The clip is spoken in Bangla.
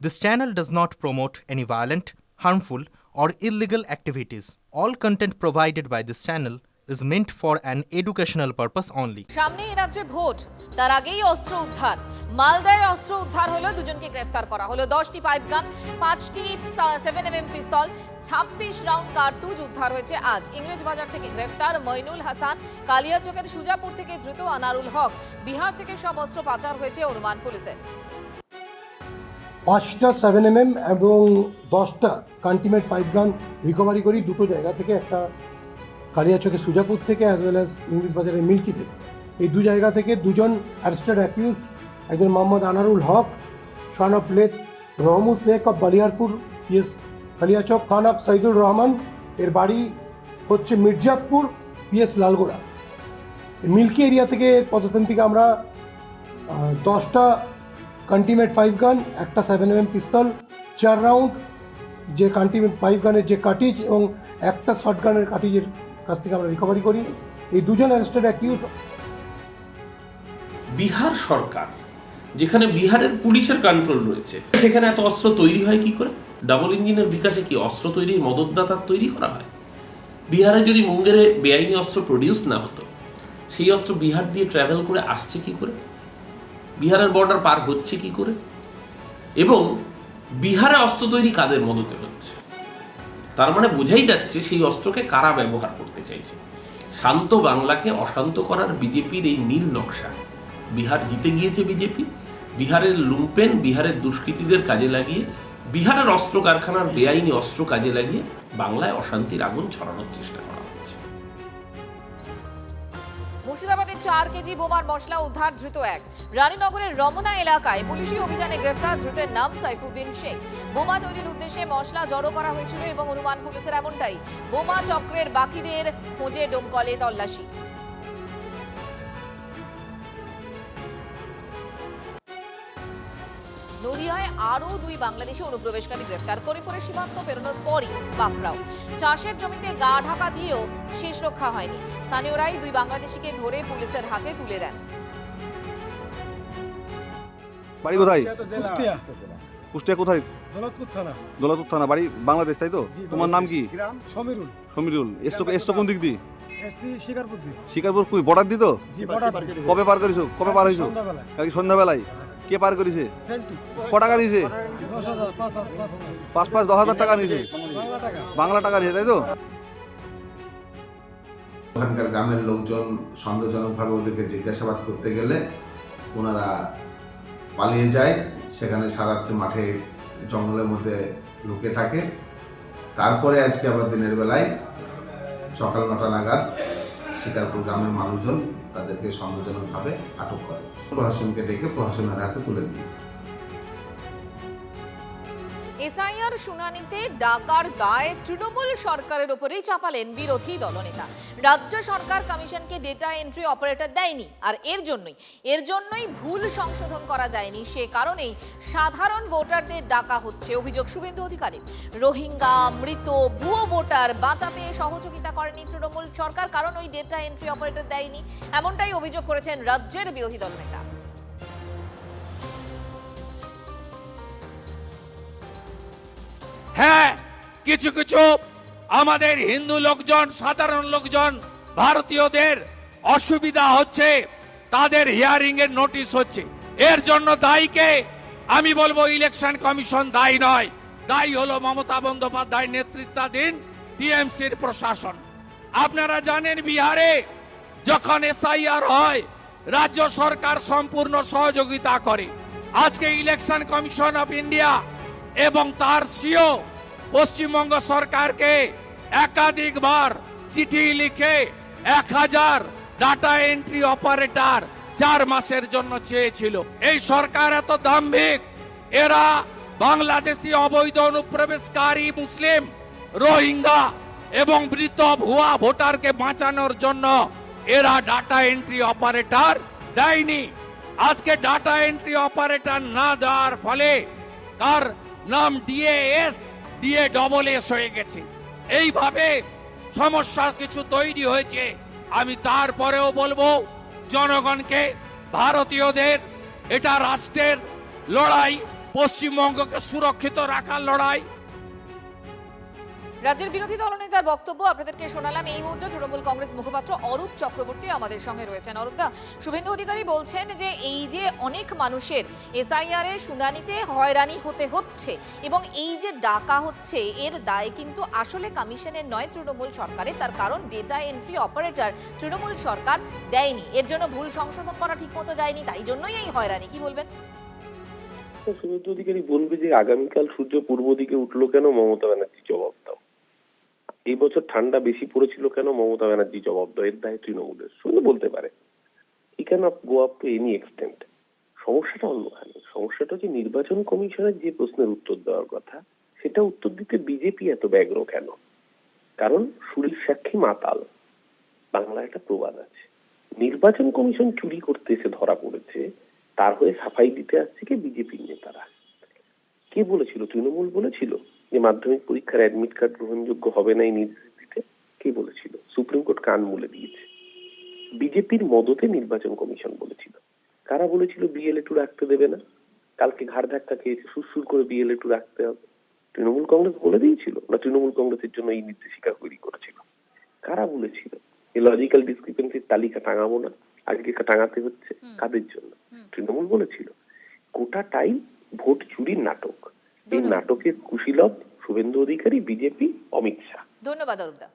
This channel does not promote any violent, harmful, or illegal activities. All content provided by this channel is meant for an educational purpose only. সামনে এই রাজ্যে ভোট, তার আগেই অস্ত্র উদ্ধার। মালদায় অস্ত্র উদ্ধার হলো, দুজনকে গ্রেফতার করা হলো। 10টি পাইপ গান, 5টি 7mm পিস্তল, 26 রাউন্ড কার্তুজ উদ্ধার হয়েছে আজ। ইংরেজ বাজার থেকে গ্রেফতার মইনুল হাসান, কালিয়াচকের সুজাপুর থেকে ধৃত আনারুল হক। বিহার থেকে সব অস্ত্র পাচার হয়েছে অনুমান পুলিশের। 5টা 7mm এবং 10টা কান্টিমেট পাইপ গান রিকভারি করি দুটো জায়গা থেকে, একটা কালিয়াচকে সুজাপুর থেকে অ্যাজ ওয়েল অ্যাজ ইংলিশ বাজারের মিল্কি থেকে। এই দু জায়গা থেকে দুজন অ্যারেস্টেড অ্যাকিউজড, একজন Mohammad Anarul Haque son of late Rahmud Sheikh of Baliarpur PS Kaliachak, Khan of Saidur Rahman এর বাড়ি হচ্ছে মির্জাতপুর পিএস লালগোড়া। মিল্কি এরিয়া থেকে পদার্থন থেকে আমরা 10টা কান্টিমেট পাইপ গান, একটা 7mm পিস্তল, 4 রাউন্ড যে কান্টিমেট পাইপ গানের যে কাটিজ এবং একটা শর্ট গানের কাটিজের কাছ থেকে আমরা রিকভারি করি। এই দুজন অ্যারেস্টেড অ্যাকিউজ। বিহার সরকার, যেখানে বিহারের পুলিশের কন্ট্রোল রয়েছে, সেখানে এত অস্ত্র তৈরি হয় কি করে? ডাবল ইঞ্জিনের বিকাশে কি অস্ত্র তৈরির মদতদাতা তৈরি করা হয়? বিহারে যদি মুঙ্গেরে বেআইনি অস্ত্র প্রডিউস না হতো, সেই অস্ত্র বিহার দিয়ে ট্রাভেল করে আসছে কি করে? বিহারের বর্ডার পার হচ্ছে কি করে? এবং বিহারে অস্ত্র তৈরি কাদের মদতে হচ্ছে? তার মানে বোঝাই যাচ্ছে সেই অস্ত্রকে কারা ব্যবহার করতে চাইছে। শান্ত বাংলাকে অশান্ত করার বিজেপির এই নীল নকশা। বিহার জিতে গিয়েছে বিজেপি, বিহারের লুম্পেন, বিহারের দুষ্কৃতীদের কাজে লাগিয়ে, বিহারের অস্ত্র কারখানার বেআইনি অস্ত্র কাজে লাগিয়ে বাংলায় অশান্তির আগুন ছড়ানোর চেষ্টা করা হচ্ছে। মুর্শিদাবাদে 4 কেজি বোমার মশলা উদ্ধার, ধৃত এক। রানীনগরের রমনা এলাকায় পুলিশি অভিযানে গ্রেফতার ধৃতের নাম সাইফুদ্দিন শেখ। বোমা তৈরির উদ্দেশ্যে মশলা জড়ো করা হয়েছিল এবং অনুমান পুলিশের এমনটাই। বোমা চক্রের বাকিদের খোঁজে ডোমকলে তল্লাশি। নদিয়ায় আরও 2 বাংলাদেশি অনুপ্রবেশকারী গ্রেফতার। করিপুরে সীমান্ত পেরোনোর পরই পাকড়াও। চাষের জমিতে গা ঢাকা দিয়েও শেষ রক্ষা হয়নি। স্থানীয়রাই 2 বাংলাদেশিকে ধরে পুলিশের হাতে তুলে দেন। বাড়ি কোথায়? কুষ্টিয়া। কুষ্টিয়া কোথায়? দৌলতপুর থানা। দৌলতপুর থানা। বাড়ি বাংলাদেশ, তাই তো? তোমার নাম কি? সমীরুল। সমীরুল। এসছো কোন দিক দিয়ে? এসছি শিকারপুর দিয়ে। শিকারপুর কই বর্ডার দিত? জি, বর্ডার। কবে পার করিছো? কবে পার হইছো? সন্ধ্যাবেলায়। কালকে সন্ধ্যাবেলায়। কে পার করিছে? সেন্টু। ক টাকা নিয়েছে? 10,000, 5,000 টাকা নিয়েছে। বাংলা টাকা। বাংলা টাকা নিয়েছে, তাই তো? ওখানকার গ্রামের লোকজন সন্দেহজনকভাবে ওদেরকে জিজ্ঞাসাবাদ করতে গেলে ওনারা পালিয়ে যায়। সেখানে সারাত্রি মাঠে জঙ্গলের মধ্যে লুকে থাকে। তারপরে আজকে আবার দিনের বেলায় সকাল 9টা নাগাদ শিকারপুর গ্রামের মানুষজন তাদেরকে সন্দেহজনকভাবে আটক করে। প্রশাসনকে ডেকে প্রশাসনের হাতে তুলে দিই। এসআইআর শুনানিতে ডাকার দায় তৃণমূল সরকারের উপরেই চাপালেন বিরোধী দলনেতা। রাজ্য সরকার কমিশনকে ডেটা এন্ট্রি অপারেটর দেয়নি, আর এর জন্যই ভুল সংশোধন করা যায়নি। সে কারণেই সাধারণ ভোটারদের ডাকা হচ্ছে, অভিযোগ শুভেন্দু অধিকারী। রোহিঙ্গা, মৃত, ভুয়ো ভোটার বাঁচাতে সহযোগিতা করেনি তৃণমূল সরকার, কারণ ওই ডেটা এন্ট্রি অপারেটর দেয়নি। এমনটাই অভিযোগ করেছেন রাজ্যের বিরোধী দলনেতা। হ্যাঁ, কিছু কিছু আমাদের হিন্দু লোকজন, সাধারণ লোকজন, ভারতীয়দের অসুবিধা হচ্ছে, তাদের হিয়ারিং এর নোটিশ হচ্ছে। এর জন্য দায়ীকে আমি বলবো ইলেকশন কমিশন দায়ী নয়, দায়ী হলো মমতা বন্দ্যোপাধ্যায় নেতৃত্বাধীন টিএমসির প্রশাসন। আপনারা জানেন বিহারে যখন এসআইআর হয় রাজ্য সরকার সম্পূর্ণ সহযোগিতা করে। আজকে ইলেকশন কমিশন অফ ইন্ডিয়া এবং তার সিও পশ্চিমবঙ্গ সরকারকে একাধিকবার চিঠি লিখে 1000 ডাটা এন্ট্রি অপারেটর 4 মাসের জন্য চেয়েছিল। এই সরকার এত দাম্ভিক, এরা বাংলাদেশি অবৈধ অনুপ্রবেশকারী মুসলিম, রোহিঙ্গা এবং মৃত ভুয়া ভোটারকে বাঁচানোর জন্য এরা ডাটা এন্ট্রি অপারেটর দেয়নি। আজকে ডাটা এন্ট্রি অপারেটর না দেওয়ার ফলে তার নাম DAS হয়ে গেছে। এইভাবে সমস্যা কিছু তৈরি হয়েছে। আমি তারপরেও বলবো জনগণকে, ভারতীয়দের, এটা রাষ্ট্রের লড়াই, পশ্চিমবঙ্গকে সুরক্ষিত রাখার লড়াই। রাজ্যের বিরোধী দলনেতার বক্তব্য আপনাদেরকে শোনালাম। এই মুহূর্তে তৃণমূল কংগ্রেস মুখপাত্র অরূপ চক্রবর্তী আমাদের সঙ্গে রয়েছেন। অরূপদা, শুভেন্দু অধিকারী বলছেন যে এই যে অনেক মানুষের এসআইআর এর শুনানিতে হয়রানি হতে হচ্ছে এবং এই যে ডাকা হচ্ছে এর দায় কিন্তু আসলে কমিশনের নয়, তৃণমূল সরকারের। তার কারণ ডেটা এন্ট্রি অপারেটর তৃণমূল সরকার দেয়নি, এর জন্য ভুল সংশোধন করা ঠিকমতো যায়নি, তাই জন্যই এই হয়রানি। কি বলবেন? শুভেন্দু অধিকারী বলবে যে আগামীকাল সূর্য পূর্ব দিকে উঠলো কেন, মমতা ব্যানার্জি জবাব দাও। এই বছর ঠান্ডা বেশি পড়েছিল কেন, মমতা ব্যানার্জি জবাব দাও। এর দায় তৃণমূলের। শুভেন্দু বলতে পারে he can not go up to any extent. সমস্যাটা অন্যখানে। সমস্যাটা হচ্ছে নির্বাচন কমিশনের যে প্রশ্নের উত্তর দেওয়ার কথা সেটা উত্তর দিতে বিজেপি এত ব্যগ্র কেন? কারণ সুরের সাক্ষী মাতাল। বাংলা একটা প্রবাদ আছে, নির্বাচন কমিশন চুরি করতে এসে ধরা পড়েছে, তার হয়ে সাফাই দিতে আসছে কে? বিজেপির নেতারা। কে বলেছিল? তৃণমূল বলেছিল যে মাধ্যমিক পরীক্ষার অ্যাডমিট কার্ড গ্রহণযোগ্য হবে না এই নির্দেশ দিতে? কে বলেছিল? সুপ্রিম কোর্ট কান মুলে দিয়েছে। বিজেপির মদতে নির্বাচন কমিশন বলেছিল। কারা বলেছিল বিএলএ 2 রাখতে দেবে না? কালকে ঘাড় ধাক্কা খেয়েছে, সুরসুর করে বিএলএ 2 রাখতে হবে। তৃণমূল কংগ্রেস বলে দিয়েছিল না তৃণমূল কংগ্রেসের জন্য এই নির্দেশিকা তৈরি করেছিল? কারা বলেছিল এই লজিক্যাল ডিসক্রিপেন্সির তালিকা টাঙাবো না? আজকে টাঙাতে হচ্ছে কাদের জন্য? তৃণমূল বলেছিল। গোটাটাই ভোট চুরির নাটক। এই নাটকের কুশীলব শুভেন্দু অধিকারী, বিজেপি, অমিত শাহ। ধন্যবাদ অরূপদা।